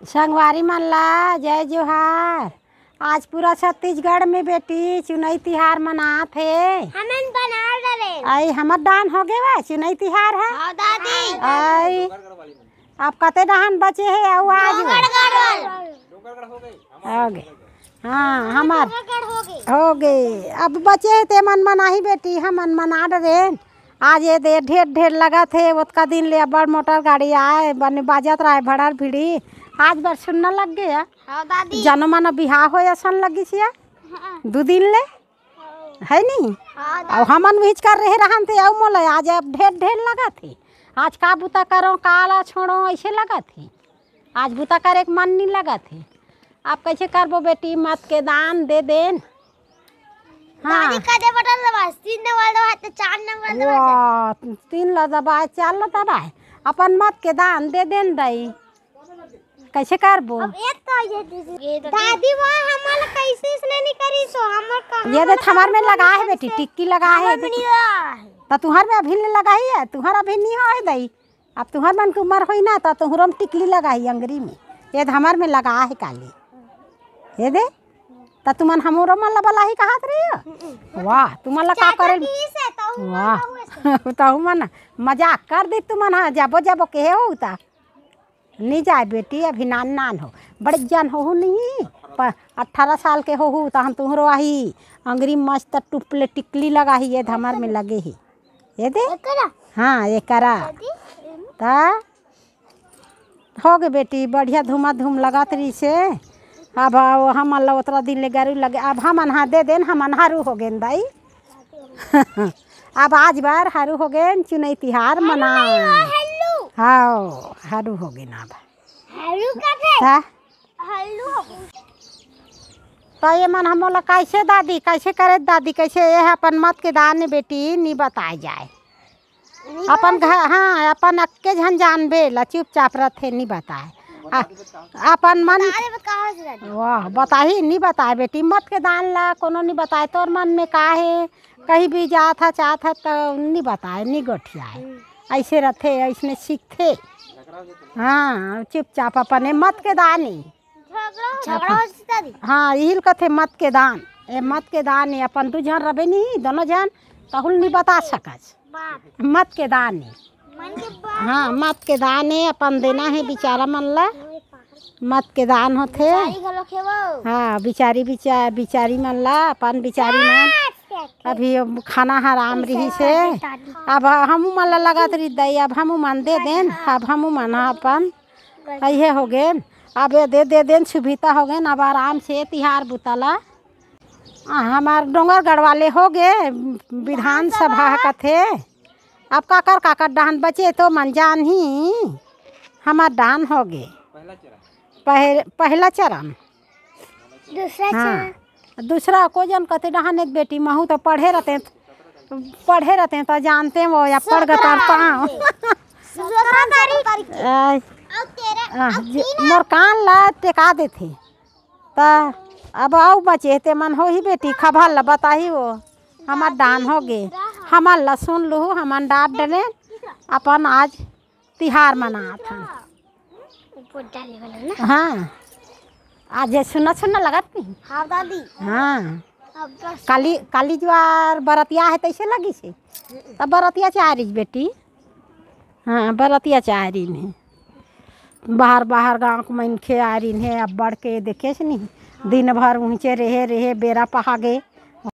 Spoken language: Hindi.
संगवारी मन ला जय जोहार। आज पूरा छत्तीसगढ़ में बेटी चुनई तिहार मनात है। हमन बना डरे आई हमर डान हो गए वा चुनई तिहार है। हाँ दादी आई अब कते डाहन बचे है और आज हो गए। हाँ हमार हो गए अब बचे है ते मन मनाही बेटी हमन मना डरे। आज ये दे ढेर ढेर लगा थे उतका दिन ले बड़ मोटर गाड़ी आए बने बाजत रहा भड़ार भिड़ी आज बार सुनना लग गया। हाँ दादी जनो मन बिहार हो असन लगी सिया दो दिन ले है नहीं। हाँ और हमन विच कर रहे रहन थे और मोला आज अब ढेर ढेर लगा थे। आज का बुता करो काला छोड़ो ऐसे लगा थे। आज बुता करे मन नहीं लगा थे। आप कैसे करबो बेटी मत के दान दे देन। दादी कदे बटन दबाए 3 नंबर दबाए तो 4 नंबर दबाए वाह 3 ला दबाए 4 ला दबाए अपन मत के दान दे देन दई कैसे करबो। अब एक तो दादी वो हमारा कैसे इसने नहीं करी सो हमर का ये देख हमार में लगा है बेटी टिक्की लगा है तो तुहर में अभी ले लगाई है तुहर अभी नहीं हो है दई। अब तुहर मन के उम्र होई ना तो तुहर में टिकली लगाई अंगरी में ये हमार में लगा है काली ये दे तो तुमन हमरो मन ला बला ही कहत रही। वाह तुमन ला का करे वाह तो मन मजाक कर दे तुमन हाँ जाबो जाबो के हो ता नहीं जाए बेटी अभी नान नान हो बड़े जन हो नहीं 18 साल के हो तो हम तुहरो आही अंगरी मस्त टुपले टिकली लगा ही ये हमार में लगे ही ये दे हाँ ये करा ता हो गए बेटी बढ़िया धूमा धूम लगा तरी से। अब हम उतरा दिन ले गारू लगे अब हम हाँ दे देन हम हरू हो गए दाई अब आज बार हरू हो गए चुनई तिहार मना हाँ हरू हो गए ना तो ये मन हम कैसे दादी कैसे करे दादी कैसे ये अपन मत के दान बेटी नहीं बताए जाए अपन घर हाँ अपन अक्के झन जान बे ला चुपचाप रथे नहीं बताए अपन मन वाह बताही नहीं बताए बेटी मत के दान ला कोनो नहीं बताए तोर मन में का है कहीं भी जात है चाहत है तो नहीं बताए नहीं गोठियाए ऐसे रथे ऐसने सीखते हाँ चुपचाप अपने मत के दानी हाँ यही कथे मत के दान ए मत के दान अपन दू जन रबे नहीं दोनों जन तहुल नहीं बता सकस मत के दान हाँ मत के दान अपन देना है बेचारा मन ला मत के दान होथे हाँ बिचारी मन ला अपन बिचारी मन अभी खाना हराम रही से अब हमू मन ला लगत रही दई अब हमू मन दे देन अब हमू मन अपन ये हो गए अब ये दे देन सुविधा हो गए अब आराम से तिहार बुतला हमार डोंगरगढ़ वाले हो गए विधानसभा का थे। अब काकर डाहन बचे तो मन जान ही हमार डाहन हो गए पहला चरण हाँ दूसरा को जन कहते डाहन एक बेटी महू तो पढ़े रहते तो जानते वो या पढ़ गता मोर कान ला टेका देते तो अब आओ बचे ते मन हो ही बेटी खबर ला बताही वो हमार डान हो गए हमार ला सुन लू हमार डाट डले अपन आज तिहार मना था। हाँ आज सुना सुना लगत नहीं हाँ दादी हाँ काली ज्वार बरतिया है तैसे लगी से तब बरतिया चारी बेटी हाँ बरतिया चारी है बाहर गाँव के मनखे आ रही है अब बढ़ के देखे से नहीं दिन भर ऊँचे रहे बेरा पहा गए